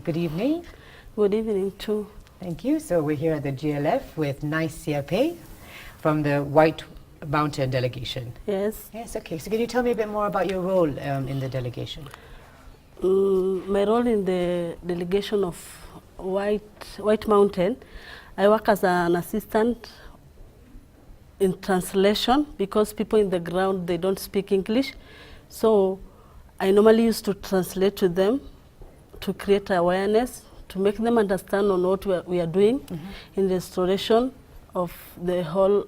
Good evening. Good evening too. Thank you. So we're here at the GLF with Nice Siyiapei from the White Mountain delegation. Yes. Yes, okay. So can you tell me a bit more about your role in the delegation? My role in the delegation of White Mountain, I work as an assistant in translation because people in the ground, they don't speak English. So I normally used to translate to them to create awareness, to make them understand on what we are doing in the restoration of the whole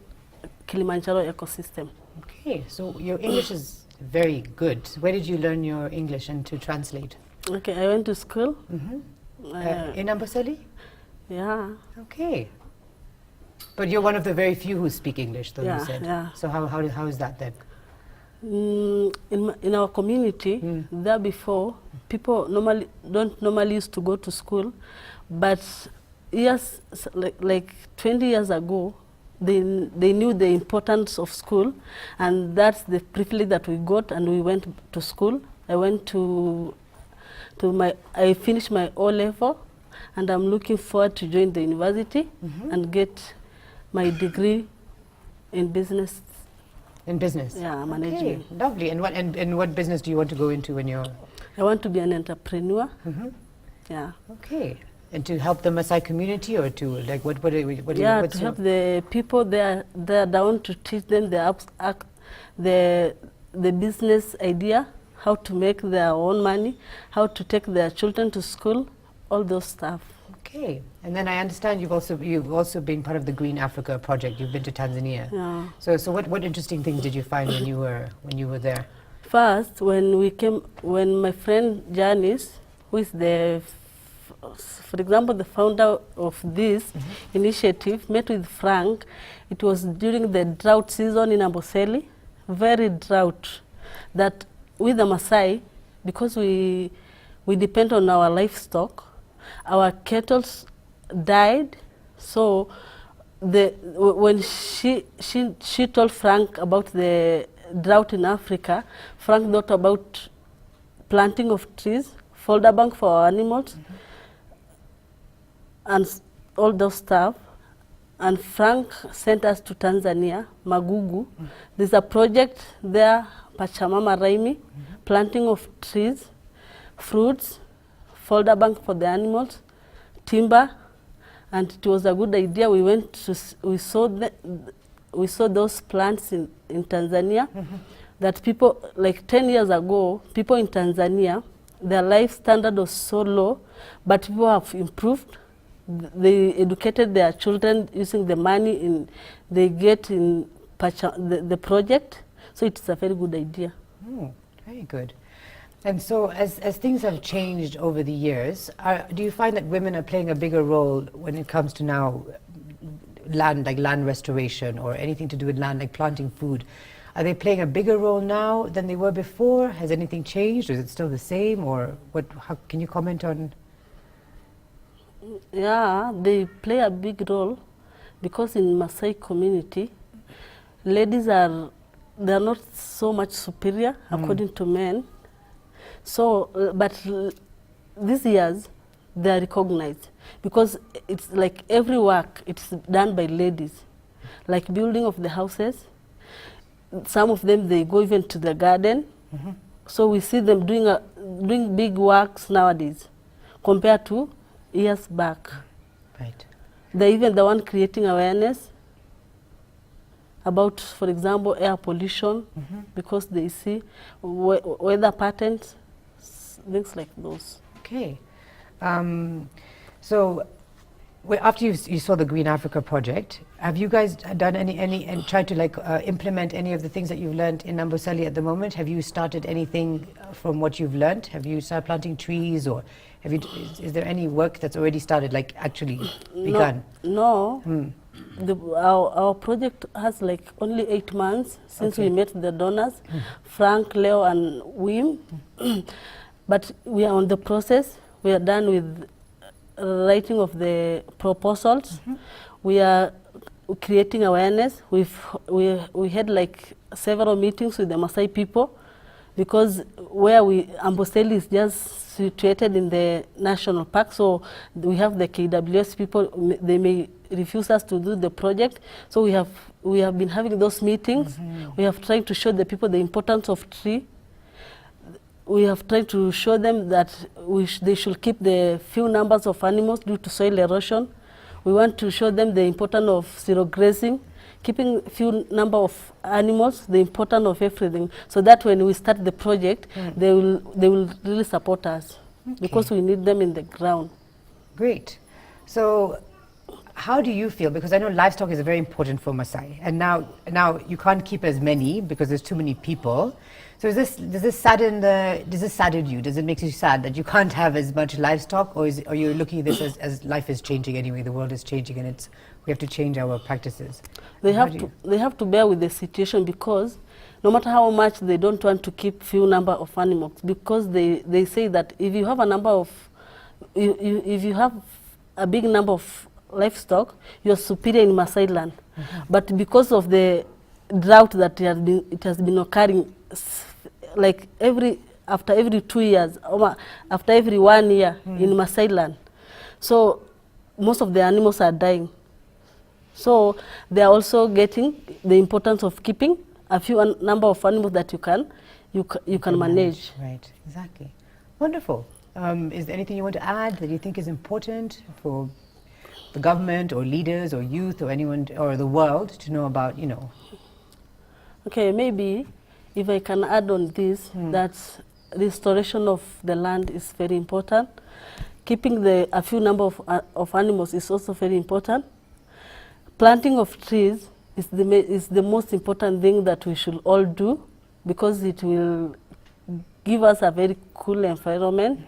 Kilimanjaro ecosystem. Okay, so your English is very good. Where did you learn your English and to translate? Okay, I went to school. In Amboseli? Yeah. Okay. But you're one of the very few who speak English, though, Yeah, you said. yeah. So how is that then? In our community, there before, people don't normally used to go to school, but years, like 20 years ago, they knew the importance of school, and that's the privilege that we got, and we went to school. I went I finished my O-level, and I'm looking forward to join the university and get my degree in business. In business? Yeah, management. Okay, lovely. And what business do you want to go into when you're... I want to be an entrepreneur. Yeah. Okay. And to help the Maasai community, or to like what do you... Yeah, to help the people there down, to teach them the business idea, how to make their own money, how to take their children to school, all those stuff. Okay. And then I understand you've also been part of the Green Africa project. You've been to Tanzania. Yeah. So what interesting things did you find when you were there? First, when my friend Janice, who is for example, the founder of this initiative, met with Frank, it was during the drought season in Amboseli, very drought, that with the Maasai, because we depend on our livestock, our cattle died. So when she told Frank about the drought in Africa, Frank thought about planting of trees, folder bank for our animals, and all those stuff. And Frank sent us to Tanzania, Magugu. There's a project there, Pachamama Raimi, planting of trees, fruits, folder bank for the animals, timber, and it was a good idea. We saw those plants in Tanzania, that people, like 10 years ago, people in Tanzania, their life standard was so low, but people have improved. They educated their children using the money they get in the project, so it's a very good idea. Very good. And so as things have changed over the years, do you find that women are playing a bigger role when it comes to now land restoration or anything to do with land, like planting food? Are they playing a bigger role now than they were before? Has anything changed? Is it still the same? Or how can you comment on? Yeah, they play a big role because in Maasai community, ladies they're not so much superior according to men. So, but these years, they are recognized because it's like every work, it's done by ladies, like building of the houses. Some of them, they go even to the garden. So we see them doing big works nowadays compared to years back. Right. They're even the one creating awareness about, for example, air pollution, because they see weather patterns, things like those. Okay. So after you saw the Green Africa project, have you guys done any and tried to implement any of the things that you've learned in Amboseli at the moment? Have you started anything from what you've learned? Have you started planting trees, or is there any work that's already started, like actually begun? No. Our project has like only 8 months since we met the donors, Frank, Leo, and Wim. But we are on the process. We are done with writing of the proposals. We are creating awareness. We had like several meetings with the Maasai people because where Amboseli is just situated in the national park, so we have the KWS people, they may refuse us to do the project. So we have been having those meetings. We have tried to show the people the importance of tree. We have tried to show them that they should keep the few numbers of animals due to soil erosion. We want to show them the importance of zero grazing, keeping few number of animals, the importance of everything, so that when we start the project, they will really support us, because we need them in the ground. Great. So how do you feel? Because I know livestock is very important for Maasai, and now you can't keep as many because there's too many people. So does this sadden you? Does it make you sad that you can't have as much livestock, or are you looking at this as life is changing anyway, the world is changing, and we have to change our practices? They have to bear with the situation, because no matter how much they don't want to keep few number of animals, because they say that if you have a number of if you have a big number of livestock, you're superior in Maasai land. But because of the drought that it has been occurring, like after every 2 years, or after every 1 year in Maasai land, so most of the animals are dying. So they are also getting the importance of keeping a few number of animals that you can manage. Right, exactly. Wonderful. Is there anything you want to add that you think is important for the government or leaders or youth or anyone or the world to know about, Okay, maybe if I can add on this, that restoration of the land is very important. Keeping a few number of animals is also very important. Planting of trees is the most important thing that we should all do, because it will give us a very cool environment,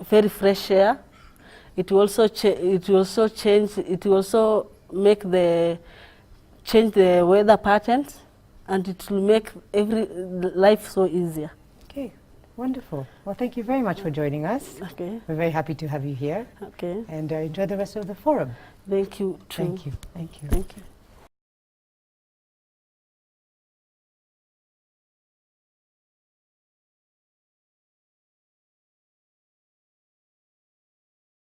very fresh air. It will also change the weather patterns, and it will make life so easier. Okay, wonderful. Well, thank you very much for joining us. Okay. We're very happy to have you here. Okay. And enjoy the rest of the forum. Thank you. Too. Thank you. Thank you. Thank you.